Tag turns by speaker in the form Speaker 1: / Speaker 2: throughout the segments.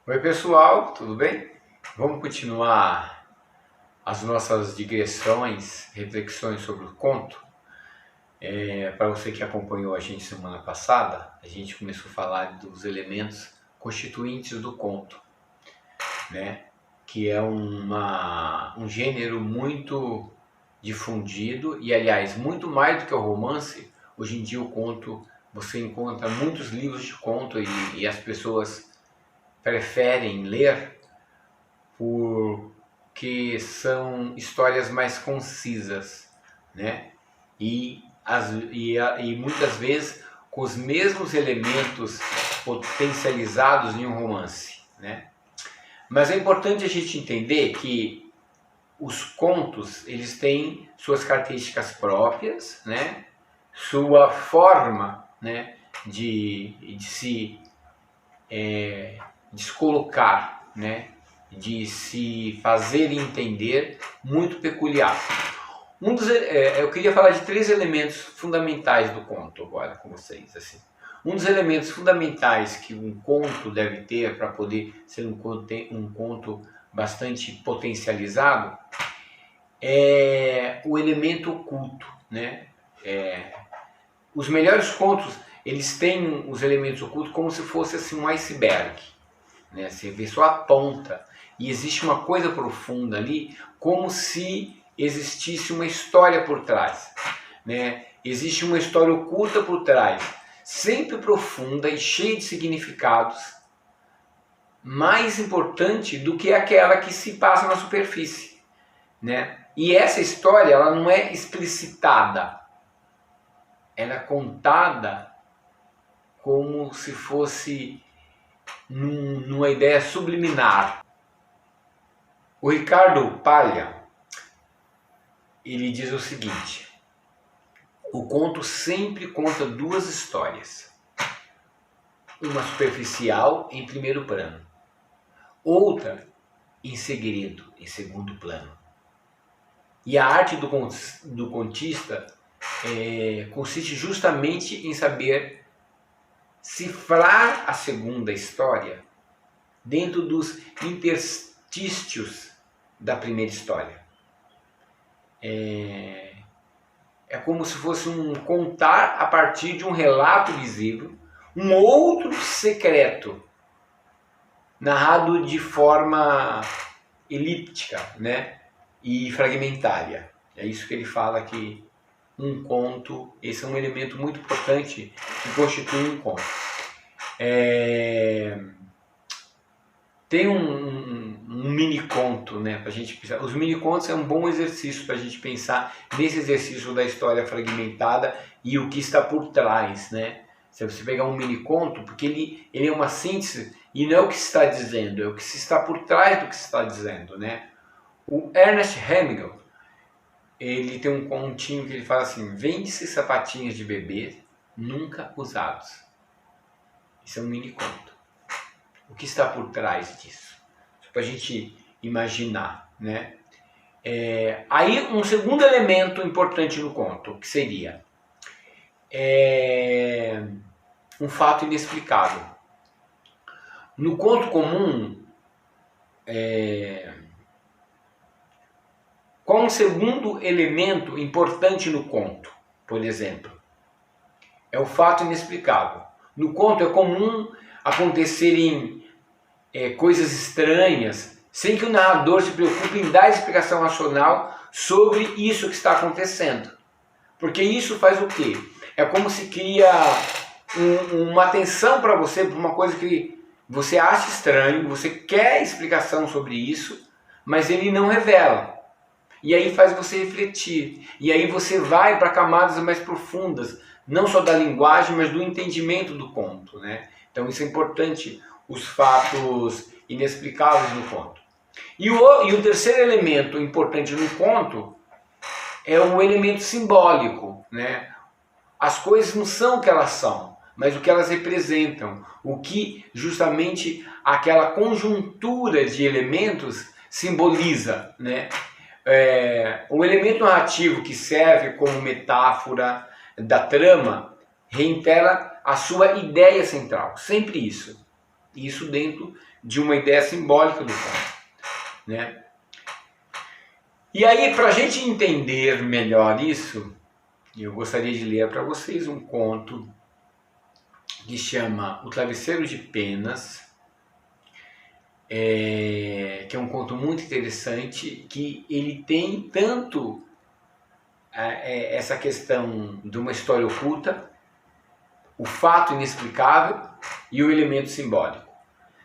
Speaker 1: Oi pessoal, tudo bem? Vamos continuar as nossas digressões, reflexões sobre o conto. Para você que acompanhou a gente semana passada, a gente começou a falar dos elementos constituintes do conto, né? Que é um gênero muito difundido e, aliás, muito mais do que o romance. Hoje em dia o conto, você encontra muitos livros de conto e as pessoas preferem ler porque são histórias mais concisas, né? E muitas vezes com os mesmos elementos potencializados em um romance, né? Mas é importante a gente entender que os contos, eles têm suas características próprias, né? Sua forma, né? De se descolocar, né? De se fazer entender, muito peculiar. Eu queria falar de três elementos fundamentais do conto agora com vocês. Assim. Um dos elementos fundamentais que um conto deve ter para poder ser um conto bastante potencializado é o elemento oculto, né? Os melhores contos, eles têm os elementos ocultos como se fosse assim um iceberg, né? Você vê só a ponta e existe uma coisa profunda ali, como se existisse uma história por trás, né? Existe uma história oculta por trás, sempre profunda e cheia de significados, mais importante do que aquela que se passa na superfície, né? E essa história, ela não é explicitada, ela é contada como se fosse numa ideia subliminar. O Ricardo Palha, ele diz o seguinte: o conto sempre conta duas histórias, uma superficial em primeiro plano, outra em segredo em segundo plano. E a arte do contista consiste justamente em saber cifrar a segunda história dentro dos interstícios da primeira história. É como se fosse um contar a partir de um relato visível, um outro secreto, narrado de forma elíptica, né? E fragmentária. É isso que ele fala, que um conto, esse é um elemento muito importante que constitui um conto. Tem um mini conto, né, pra gente pensar. Os mini contos é um bom exercício para a gente pensar nesse exercício da história fragmentada e o que está por trás, né? Se você pegar um mini conto, porque ele é uma síntese e não é o que se está dizendo, é o que se está por trás do que se está dizendo, né? O Ernest Hemingway, ele tem um continho que ele fala assim: vende-se sapatinhos de bebê nunca usados. Isso é um mini conto. O que está por trás disso? Para a gente imaginar, né? Aí um segundo elemento importante no conto, que seria um fato inexplicável. No conto comum, qual um segundo elemento importante no conto, por exemplo? É o fato inexplicável. No conto é comum acontecerem coisas estranhas, sem que o narrador se preocupe em dar explicação racional sobre isso que está acontecendo. Porque isso faz o quê? É como se cria uma atenção para você, por uma coisa que você acha estranho, você quer explicação sobre isso, mas ele não revela. E aí faz você refletir. E aí você vai para camadas mais profundas, não só da linguagem, mas do entendimento do conto, né? Então isso é importante, os fatos inexplicáveis no conto. E o terceiro elemento importante no conto é o elemento simbólico, né? As coisas não são o que elas são, mas o que elas representam, o que justamente aquela conjuntura de elementos simboliza, né? Um elemento narrativo que serve como metáfora da trama reitera a sua ideia central, sempre isso. Isso dentro de uma ideia simbólica do conto, né? E aí, para a gente entender melhor isso, eu gostaria de ler para vocês um conto que chama O Travesseiro de Penas, que é um conto muito interessante, que ele tem tanto essa questão de uma história oculta, o fato inexplicável e o elemento simbólico.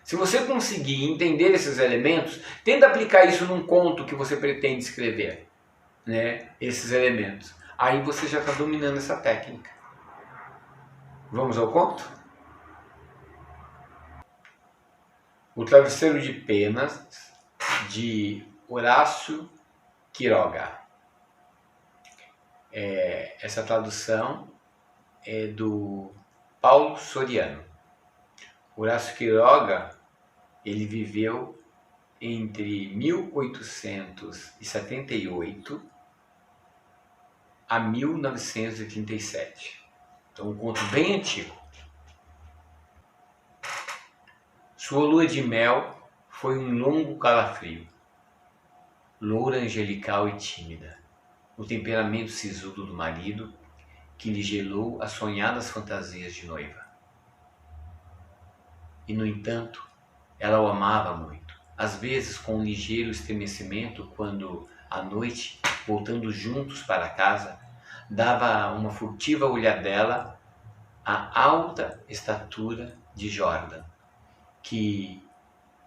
Speaker 1: Se você conseguir entender esses elementos, tenta aplicar isso num conto que você pretende escrever, né? Esses elementos. Aí você já está dominando essa técnica. Vamos ao conto? O Travesseiro de Penas, de Horácio Quiroga. Essa tradução é do Paulo Soriano. Horácio Quiroga, ele viveu entre 1878 a 1937. Então, um conto bem antigo. Sua lua de mel foi um longo calafrio. Loura angelical e tímida, o temperamento sisudo do marido que lhe gelou as sonhadas fantasias de noiva. E, no entanto, ela o amava muito, às vezes com um ligeiro estremecimento quando, à noite, voltando juntos para casa, dava uma furtiva olhadela à alta estatura de Jordan, que,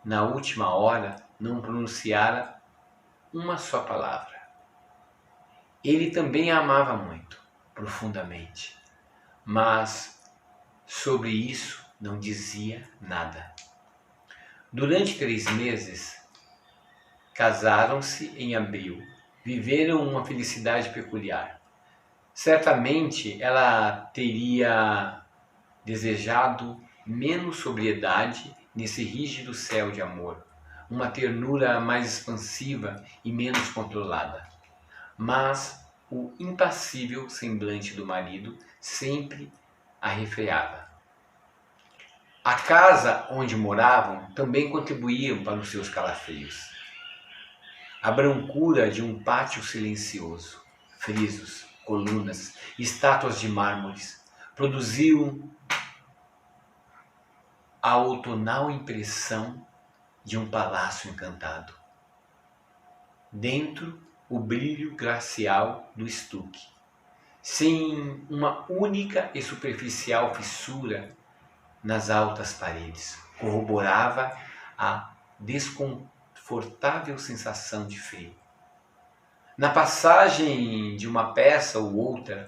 Speaker 1: na última hora, não pronunciara uma só palavra. Ele também a amava muito, profundamente, mas sobre isso não dizia nada. Durante 3 meses, casaram-se em abril, viveram uma felicidade peculiar. Certamente ela teria desejado menos sobriedade nesse rígido céu de amor, uma ternura mais expansiva e menos controlada. Mas o impassível semblante do marido sempre a refreava. A casa onde moravam também contribuía para os seus calafrios. A brancura de um pátio silencioso, frisos, colunas, estátuas de mármores, produziam a outonal impressão de um palácio encantado. Dentro, o brilho glacial do estuque, sem uma única e superficial fissura nas altas paredes, corroborava a desconfortável sensação de frio. Na passagem de uma peça ou outra,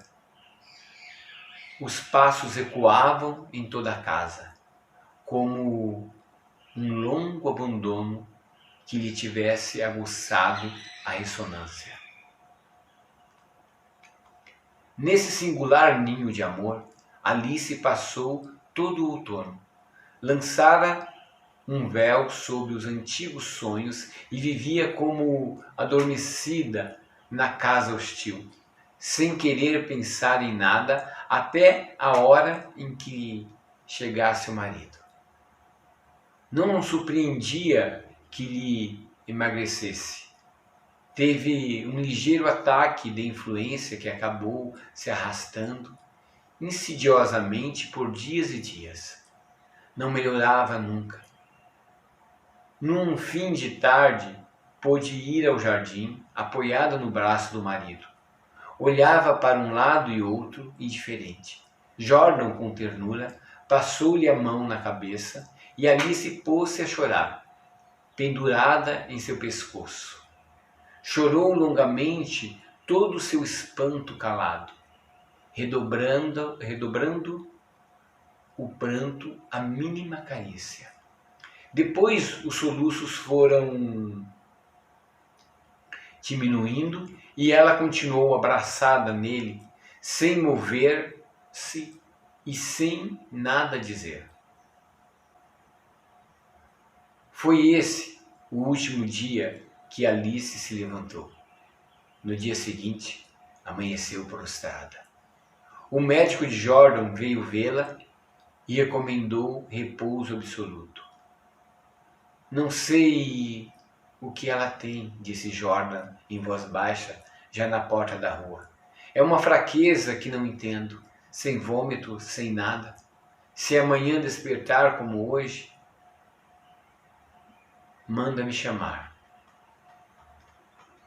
Speaker 1: os passos ecoavam em toda a casa, como um longo abandono que lhe tivesse aguçado a ressonância. Nesse singular ninho de amor, Alice passou todo o outono. Lançara um véu sobre os antigos sonhos e vivia como adormecida na casa hostil, sem querer pensar em nada até a hora em que chegasse o marido. Não surpreendia que lhe emagrecesse. Teve um ligeiro ataque de influência que acabou se arrastando insidiosamente por dias e dias. Não melhorava nunca. Num fim de tarde, pôde ir ao jardim, apoiada no braço do marido. Olhava para um lado e outro, indiferente. Jordan, com ternura, passou-lhe a mão na cabeça e Alice pôs-se a chorar, pendurada em seu pescoço. Chorou longamente todo o seu espanto calado, redobrando o pranto à mínima carícia. Depois os soluços foram diminuindo e ela continuou abraçada nele, sem mover-se e sem nada dizer. Foi esse o último dia que Alice se levantou. No dia seguinte, amanheceu prostrada. O médico de Jordan veio vê-la e recomendou repouso absoluto. Não sei o que ela tem, disse Jordan em voz baixa, já na porta da rua. É uma fraqueza que não entendo, sem vômito, sem nada. Se amanhã despertar como hoje, manda-me chamar.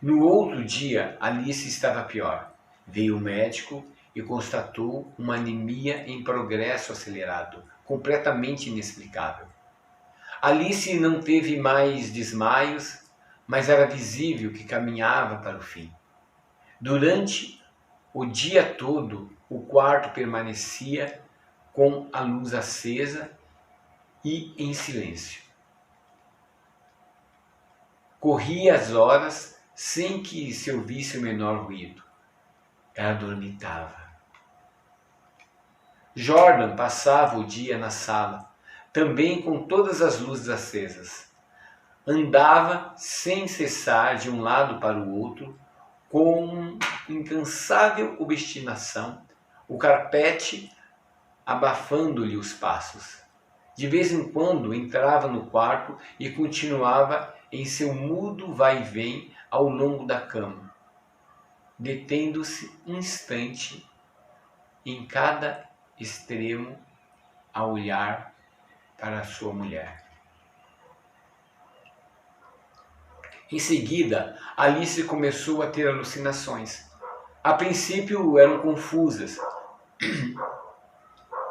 Speaker 1: No outro dia, Alice estava pior. Veio o médico e constatou uma anemia em progresso acelerado, completamente inexplicável. Alice não teve mais desmaios, mas era visível que caminhava para o fim. Durante o dia todo, o quarto permanecia com a luz acesa e em silêncio. Corria as horas sem que se ouvisse o menor ruído. Ela dormitava. Jordan passava o dia na sala, também com todas as luzes acesas. Andava sem cessar de um lado para o outro, com incansável obstinação, o carpete abafando-lhe os passos. De vez em quando entrava no quarto e continuava em seu mudo vai-vem ao longo da cama, detendo-se um instante em cada extremo a olhar para a sua mulher. Em seguida, Alice começou a ter alucinações. A princípio eram confusas,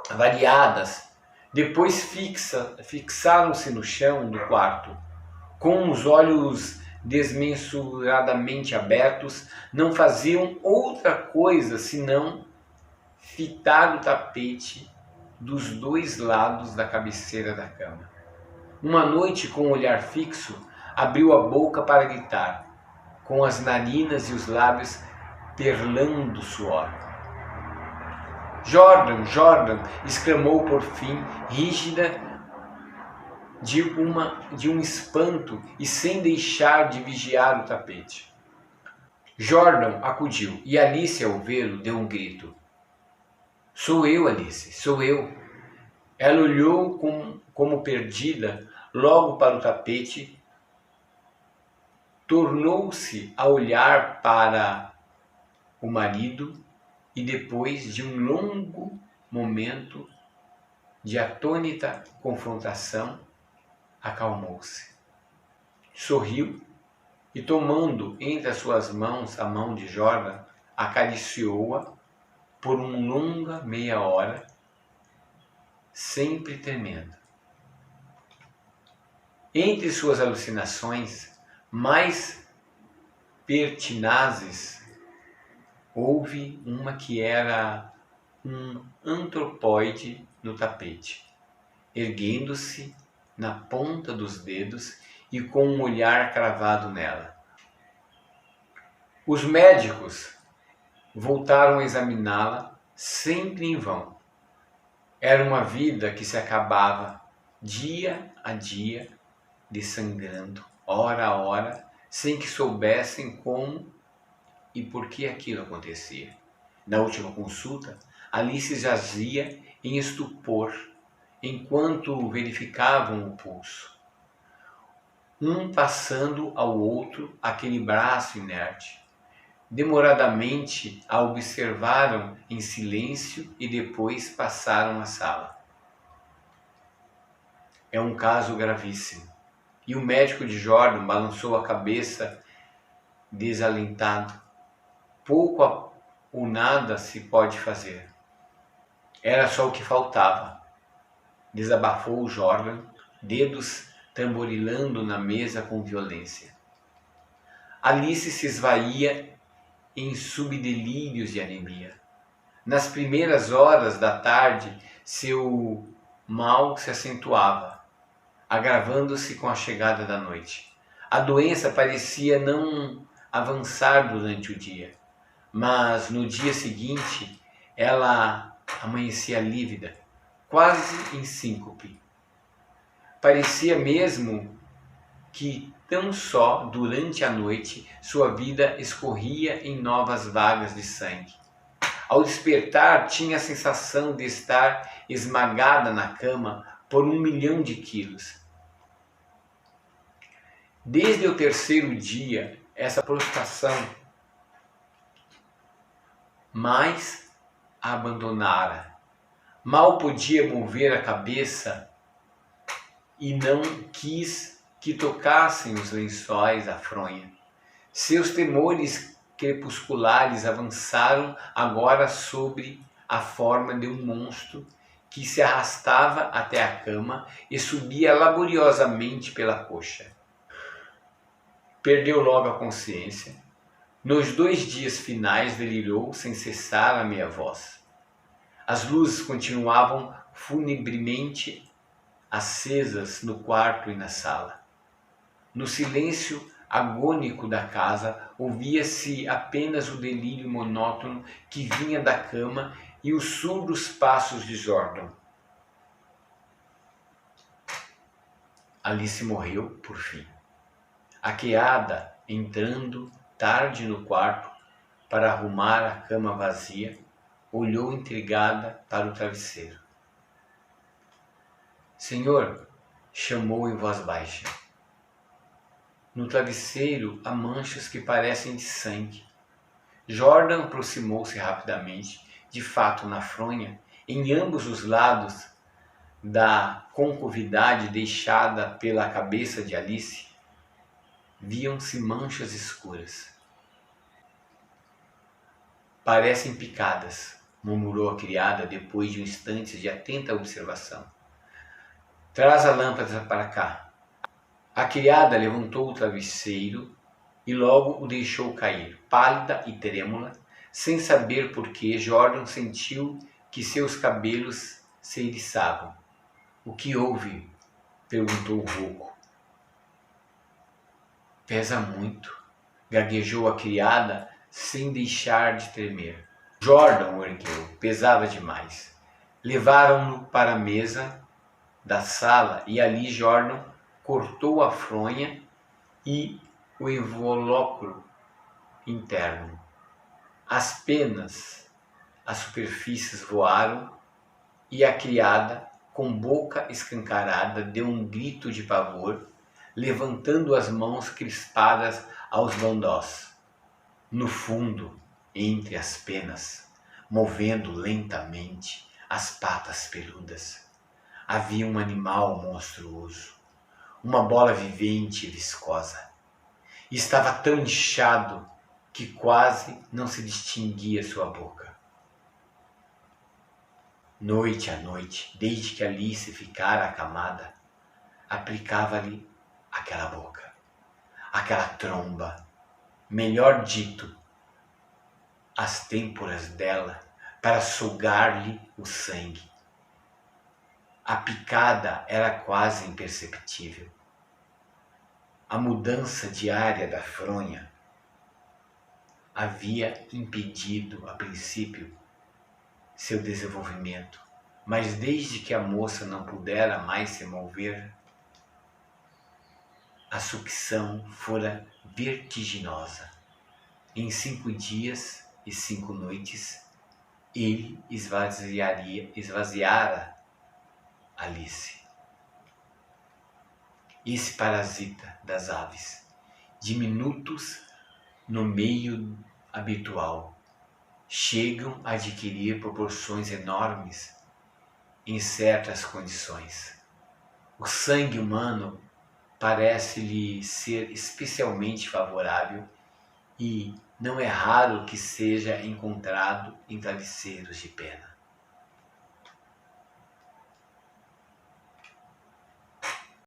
Speaker 1: variadas, depois fixaram-se no chão do quarto. Com os olhos desmensuradamente abertos, não faziam outra coisa senão fitar o tapete dos dois lados da cabeceira da cama. Uma noite, com o olhar fixo, abriu a boca para gritar, com as narinas e os lábios perlando suor. Jordan, Jordan! Exclamou por fim, rígida de um espanto e sem deixar de vigiar o tapete. Jordan acudiu e Alice, ao vê-lo, deu um grito. Sou eu, Alice, sou eu. Ela olhou como perdida logo para o tapete, tornou-se a olhar para o marido e depois de um longo momento de atônita confrontação, acalmou-se. Sorriu e, tomando entre as suas mãos a mão de Jordan, acariciou-a por uma longa meia hora, sempre tremendo. Entre suas alucinações mais pertinazes, houve uma que era um antropóide no tapete, erguendo-se na ponta dos dedos e com um olhar cravado nela. Os médicos voltaram a examiná-la, sempre em vão. Era uma vida que se acabava dia a dia, dessangrando, hora a hora, sem que soubessem como e por que aquilo acontecia. Na última consulta, Alice jazia em estupor, enquanto verificavam o pulso. Um passando ao outro aquele braço inerte. Demoradamente a observaram em silêncio e depois passaram a sala. É um caso gravíssimo. E o médico de Jordan balançou a cabeça desalentado. Pouco ou nada se pode fazer. Era só o que faltava. Desabafou Jordan, dedos tamborilando na mesa com violência. Alice se esvaía em subdelírios de anemia. Nas primeiras horas da tarde, seu mal se acentuava, agravando-se com a chegada da noite. A doença parecia não avançar durante o dia, mas no dia seguinte ela amanhecia lívida, quase em síncope. Parecia mesmo que tão só durante a noite sua vida escorria em novas vagas de sangue. Ao despertar, tinha a sensação de estar esmagada na cama por 1 milhão de quilos. Desde o terceiro dia, essa prostração mais a abandonara. Mal podia mover a cabeça e não quis que tocassem os lençóis a fronha. Seus temores crepusculares avançaram agora sobre a forma de um monstro que se arrastava até a cama e subia laboriosamente pela coxa. Perdeu logo a consciência. Nos 2 dias finais delirou sem cessar a meia voz. As luzes continuavam funebremente acesas no quarto e na sala. No silêncio agônico da casa, ouvia-se apenas o delírio monótono que vinha da cama e os surdos passos de Jordan. Alice morreu, por fim. A criada, entrando tarde no quarto para arrumar a cama vazia, olhou intrigada para o travesseiro. Senhor, chamou em voz baixa. No travesseiro há manchas que parecem de sangue. Jordan aproximou-se rapidamente. De fato, na fronha, em ambos os lados da concavidade deixada pela cabeça de Alice, viam-se manchas escuras. Parecem picadas, murmurou a criada depois de um instante de atenta observação. Traz a lâmpada para cá. A criada levantou o travesseiro e logo o deixou cair. Pálida e trêmula, sem saber por que, Jordan sentiu que seus cabelos se eriçavam. O que houve? Perguntou rouco. Pesa muito, gaguejou a criada sem deixar de tremer. Jordan o ergueu, pesava demais. Levaram-no para a mesa da sala e ali Jordan cortou a fronha e o invólucro interno. As penas, as superfícies voaram e a criada, com boca escancarada, deu um grito de pavor, levantando as mãos crispadas aos bandós. No fundo, entre as penas, movendo lentamente as patas peludas, havia um animal monstruoso, uma bola vivente e viscosa. Estava tão inchado que quase não se distinguia sua boca. Noite a noite, desde que Alice ficara acamada, aplicava-lhe aquela boca, aquela tromba, melhor dito, as têmporas dela, para sugar-lhe o sangue. A picada era quase imperceptível. A mudança diária da fronha havia impedido, a princípio, seu desenvolvimento, mas desde que a moça não pudera mais se mover, a sucção fora vertiginosa. Em 5 dias e 5 noites, ele esvaziara Alice. Esse parasita das aves, diminutos no meio habitual, chegam a adquirir proporções enormes em certas condições. O sangue humano parece-lhe ser especialmente favorável e não é raro que seja encontrado em travesseiros de pena.